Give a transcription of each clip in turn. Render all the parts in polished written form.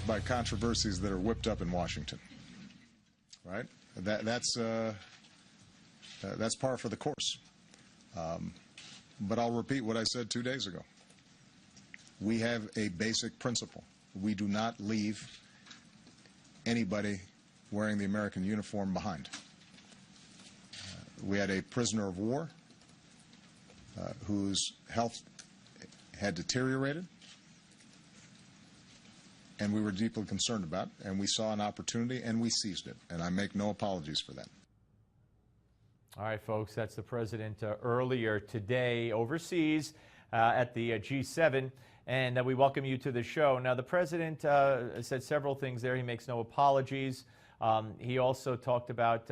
By controversies that are whipped up in Washington, right? That's par for the course. But I'll repeat what I said 2 days ago. We have a basic principle. We do not leave anybody wearing the American uniform behind. We had a prisoner of war whose health had deteriorated, and we were deeply concerned about, and we saw an opportunity, and we seized it, and I make no apologies for that. All right, folks, that's the president earlier today overseas at the G7, and we welcome you to the show. Now, the president said several things there. He makes no apologies. He also talked about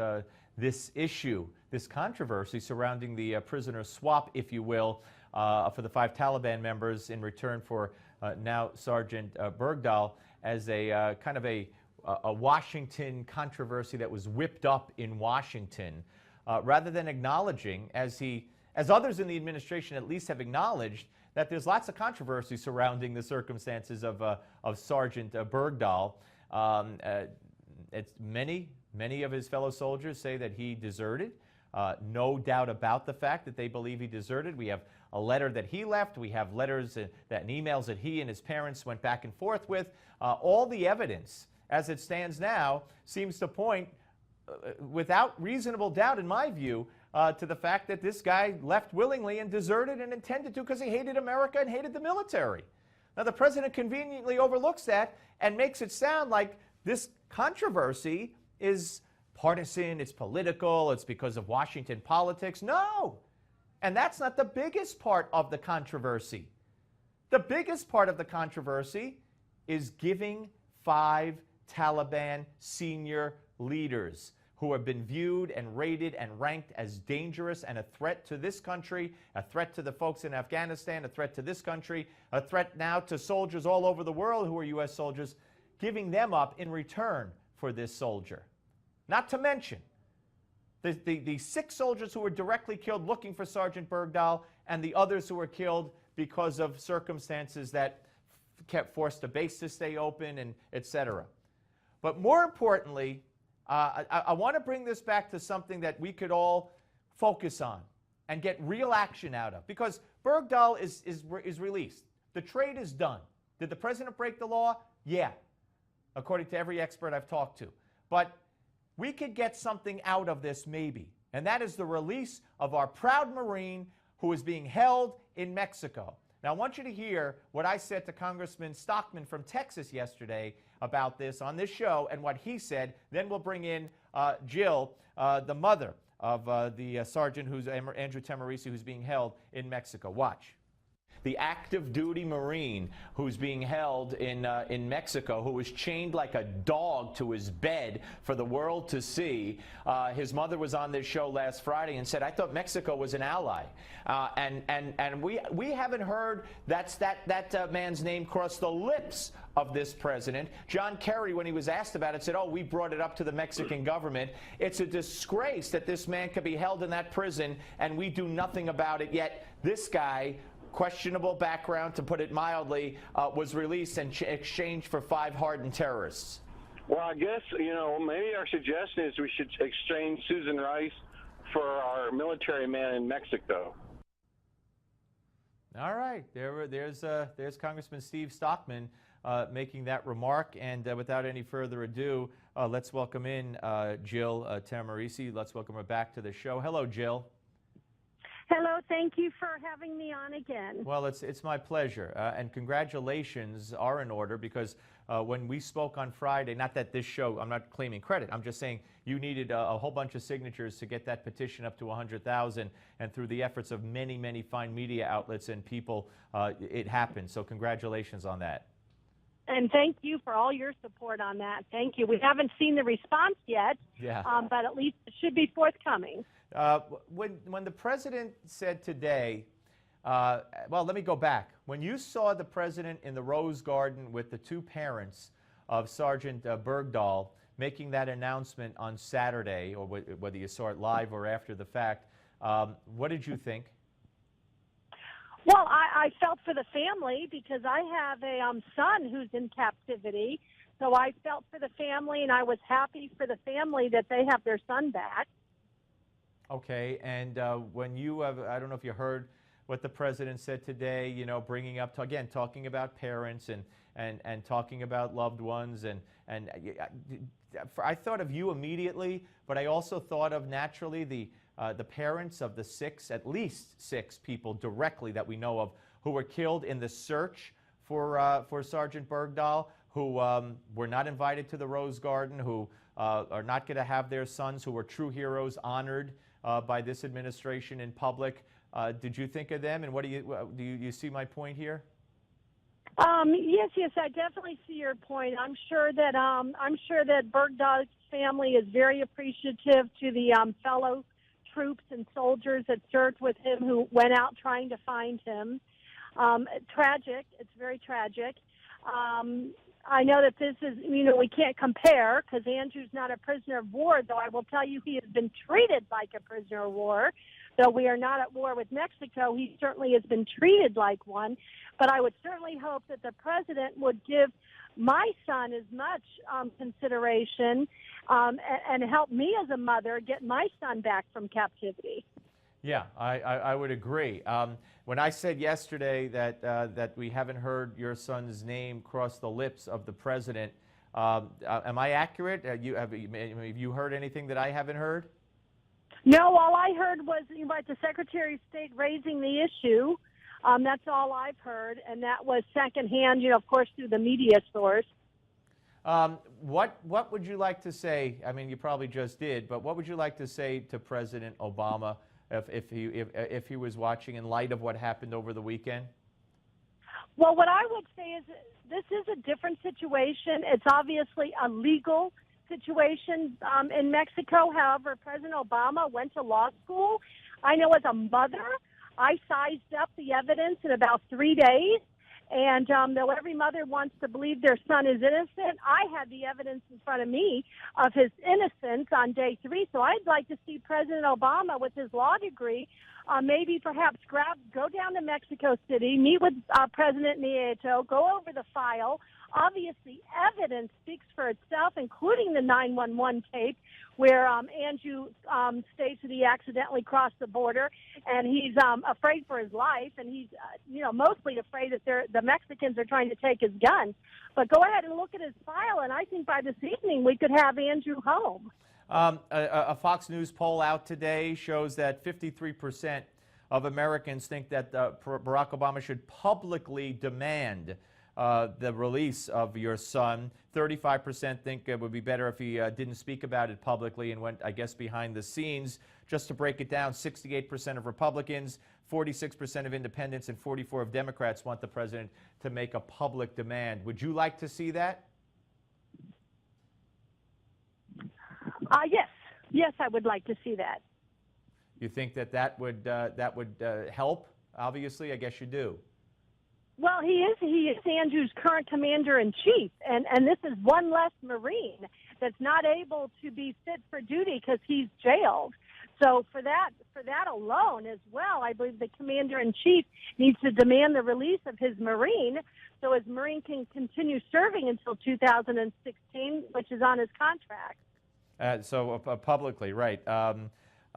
this issue, this controversy surrounding the prisoner swap, if you will, for the 5 Taliban members in return for now Sergeant Bergdahl, as a kind of a Washington controversy that was whipped up in Washington, rather than acknowledging, as others in the administration at least have acknowledged, that there's lots of controversy surrounding the circumstances of Sergeant Bergdahl. Many of his fellow soldiers say that he deserted. No doubt about the fact that they believe he deserted. We have a letter that he left. We have letters and emails that he and his parents went back and forth with. All the evidence, as it stands now, seems to point, without reasonable doubt, in my view, to the fact that this guy left willingly and deserted and intended to because he hated America and hated the military. Now, the president conveniently overlooks that and makes it sound like this controversy is partisan, it's political, it's because of Washington politics. No! And that's not the biggest part of the controversy. The biggest part of the controversy is giving 5 Taliban senior leaders who have been viewed and rated and ranked as dangerous and a threat to this country, a threat to the folks in Afghanistan, a threat to this country, a threat now to soldiers all over the world who are U.S. soldiers, giving them up in return for this soldier. Not to mention the 6 soldiers who were directly killed looking for Sergeant Bergdahl, and the others who were killed because of circumstances that forced the base to stay open, and etc. But more importantly, I want to bring this back to something that we could all focus on and get real action out of, because Bergdahl is released. The trade is done. Did the president break the law? Yeah, according to every expert I've talked to. But we could get something out of this maybe, and that is the release of our proud Marine who is being held in Mexico. Now, I want you to hear what I said to Congressman Stockman from Texas yesterday about this on this show and what he said. Then we'll bring in Jill, the mother of the sergeant, who's Andrew Tahmooressi, who's being held in Mexico. Watch. The active duty Marine who's being held in Mexico, who was chained like a dog to his bed for the world to see. His mother was on this show last Friday and said, I thought Mexico was an ally. And we haven't heard that man's name cross the lips of this president. John Kerry, when he was asked about it, said, oh, we brought it up to the Mexican government. It's a disgrace that this man could be held in that prison and we do nothing about it, yet this guy, questionable background, to put it mildly, was released in exchange for 5 hardened terrorists. Well, I guess, maybe our suggestion is we should exchange Susan Rice for our military man in Mexico. All right. There's Congressman Steve Stockman making that remark. And without any further ado, let's welcome in Jill Tahmooressi. Let's welcome her back to the show. Hello, Jill. Hello, thank you for having me on again. Well, it's my pleasure, and congratulations are in order, because when we spoke on Friday, not that this show, I'm not claiming credit, I'm just saying you needed a whole bunch of signatures to get that petition up to 100,000, and through the efforts of many, many fine media outlets and people, it happened. So congratulations on that. And thank you for all your support on that. Thank you. We haven't seen the response yet, yeah. But at least it should be forthcoming. When the president said today, well, let me go back. When you saw the president in the Rose Garden with the 2 parents of Sergeant Bergdahl making that announcement on Saturday, or whether you saw it live or after the fact, what did you think? Well, I felt for the family because I have a son who's in captivity. So I felt for the family, and I was happy for the family that they have their son back. Okay, and when you have, I don't know if you heard what the president said today, you know, bringing up, again, talking about parents and talking about loved ones. And I thought of you immediately, but I also thought of naturally the parents of the at least six people directly that we know of who were killed in the search for Sergeant Bergdahl, who were not invited to the Rose Garden, who are not going to have their sons, who were true heroes, honored by this administration in public. Did you think of them, and what do you see my point here? Yes, I definitely see your point. I'm sure that Bergdahl's family is very appreciative to the fellow troops and soldiers that served with him who went out trying to find him. Tragic. It's very tragic. I know that this is, we can't compare because Andrew's not a prisoner of war, though I will tell you he has been treated like a prisoner of war. Though we are not at war with Mexico, he certainly has been treated like one. But I would certainly hope that the president would give my son as much consideration and help me as a mother get my son back from captivity. Yeah, I would agree. When I said yesterday that we haven't heard your son's name cross the lips of the president, am I accurate? Have you heard anything that I haven't heard? No, all I heard was the Secretary of State raising the issue. That's all I've heard, and that was secondhand, of course, through the media source. What would you like to say? I mean, you probably just did, but what would you like to say to President Obama if he was watching in light of what happened over the weekend? Well, what I would say is this is a different situation. It's obviously a legal situation in Mexico. However, President Obama went to law school. I know as a mother, I sized up the evidence in about 3 days. And though every mother wants to believe their son is innocent, I had the evidence in front of me of his innocence on day 3. So I'd like to see President Obama, with his law degree, maybe perhaps go down to Mexico City, meet with President Nieto, go over the file. Obviously, evidence speaks for itself, including the 911 tape where Andrew states that he accidentally crossed the border, and he's afraid for his life, and he's mostly afraid that the Mexicans are trying to take his gun. But go ahead and look at his file, and I think by this evening we could have Andrew home. A Fox News poll out today shows that 53% of Americans think that Barack Obama should publicly demand the release of your son. 35% think it would be better if he didn't speak about it publicly and went, I guess, behind the scenes. Just to break it down, 68% of Republicans, 46% of independents, and 44% of Democrats want the president to make a public demand. Would you like to see that? Yes, I would like to see that. You think that would help? Obviously, I guess you do. Well, he is Andrew's current commander-in-chief, and this is one less Marine that's not able to be fit for duty because he's jailed. So for that alone as well, I believe the commander-in-chief needs to demand the release of his Marine so his Marine can continue serving until 2016, which is on his contract. So publicly, right.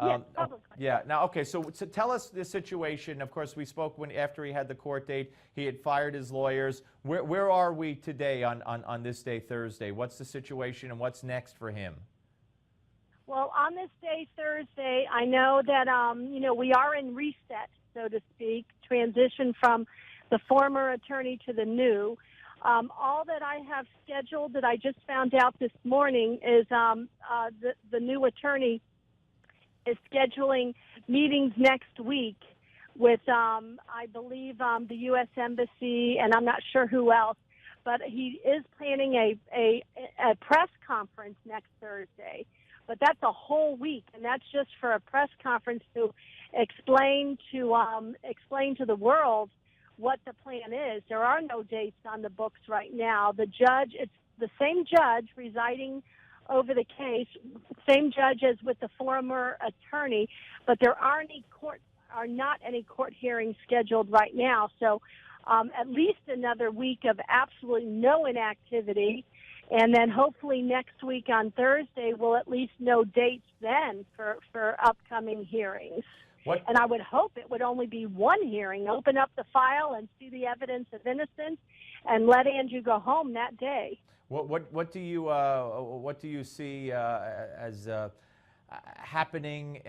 Yes, publicly. Yeah. Now, okay. So tell us the situation. Of course, we spoke after he had the court date. He had fired his lawyers. Where are we today on this day, Thursday? What's the situation and what's next for him? Well, on this day, Thursday, I know that we are in reset, so to speak, transition from the former attorney to the new. All that I have scheduled that I just found out this morning is the new attorney is scheduling meetings next week with, I believe, the U.S. Embassy, and I'm not sure who else, but he is planning a press conference next Thursday. But that's a whole week, and that's just for a press conference to explain to the world what the plan is. There are no dates on the books right now. It's the same judge residing over the case, same judge as with the former attorney, but there aren't are not any court hearings scheduled right now. So at least another week of absolutely no inactivity. And then hopefully next week on Thursday, we'll at least know dates then for upcoming hearings. What? And I would hope it would only be one hearing. Open up the file and see the evidence of innocence and let Andrew go home that day. What do you see as happening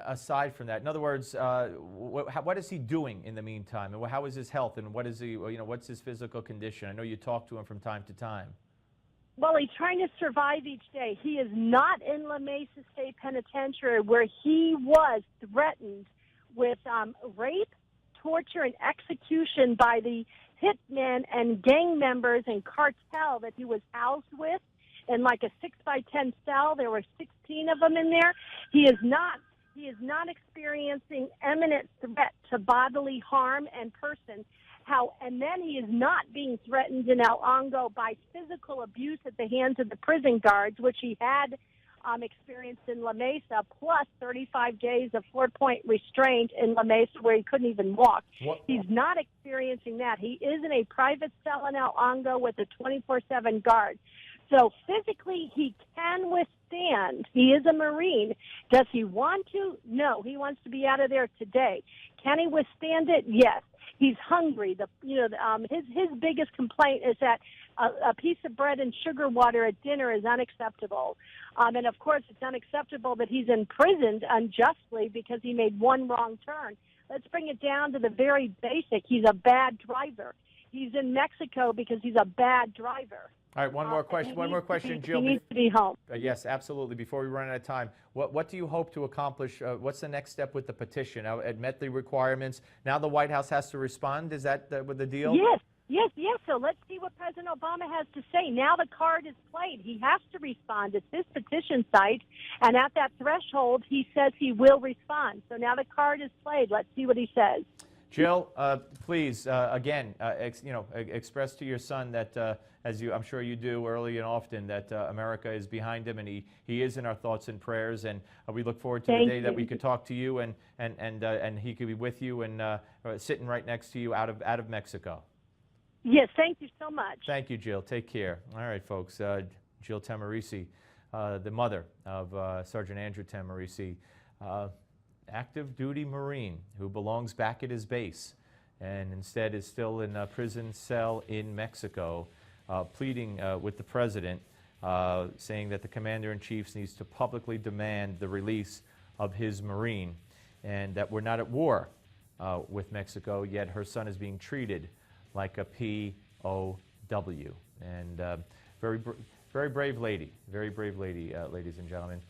aside from that? In other words, what is he doing in the meantime, and how is his health, and what is he, what's his physical condition? I know you talk to him from time to time. Well, he's trying to survive each day. He is not in La Mesa State Penitentiary, where he was threatened with rape, torture, and execution by the hitmen and gang members and cartel that he was housed with in like a 6x10 cell. There were 16 of them in there. He is not experiencing imminent threat to bodily harm and person. And then he is not being threatened in El Hongo by physical abuse at the hands of the prison guards, which he had experienced in La Mesa, plus 35 days of 4-point restraint in La Mesa where he couldn't even walk. What? He's not experiencing that. He is in a private cell in El Hongo with a 24/7 guard. So physically, he can withstand. He is a Marine. Does he want to? No. He wants to be out of there today. Can he withstand it? Yes. He's hungry. His biggest complaint is that a piece of bread and sugar water at dinner is unacceptable. And of course, it's unacceptable that he's imprisoned unjustly because he made one wrong turn. Let's bring it down to the very basic. He's a bad driver. He's in Mexico because he's a bad driver. All right, one more question, Jill. He needs to be home. Yes, absolutely. Before we run out of time, what do you hope to accomplish? What's the next step with the petition? Now, it met the requirements. Now the White House has to respond. Is that with the deal? Yes. So let's see what President Obama has to say. Now the card is played. He has to respond. It's his petition site, and at that threshold, he says he will respond. So now the card is played. Let's see what he says. Jill, please, again, express to your son that, I'm sure you do early and often, that America is behind him, and he is in our thoughts and prayers. And we look forward to the day that we could talk to you, and he could be with you and sitting right next to you out of Mexico. Yes, thank you so much. Thank you, Jill. Take care. All right, folks. Jill Tahmooressi, the mother of Sergeant Andrew Tahmooressi, active duty Marine who belongs back at his base and instead is still in a prison cell in Mexico, pleading with the president, saying that the commander-in-chief needs to publicly demand the release of his Marine, and that we're not at war with Mexico, yet her son is being treated like a POW. And very brave lady, ladies and gentlemen.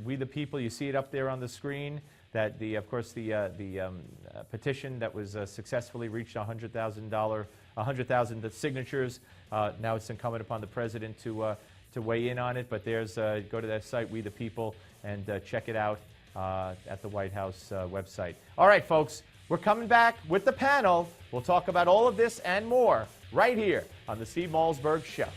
We the people, you see it up there on the screen, that of course the petition that was successfully reached 100,000 signatures. Now it's incumbent upon the president to weigh in on it, but there's go to that site, We the People, and check it out at the White House website. All right, folks, we're coming back with the panel. We'll talk about all of this and more right here on the Steve Malzberg Show.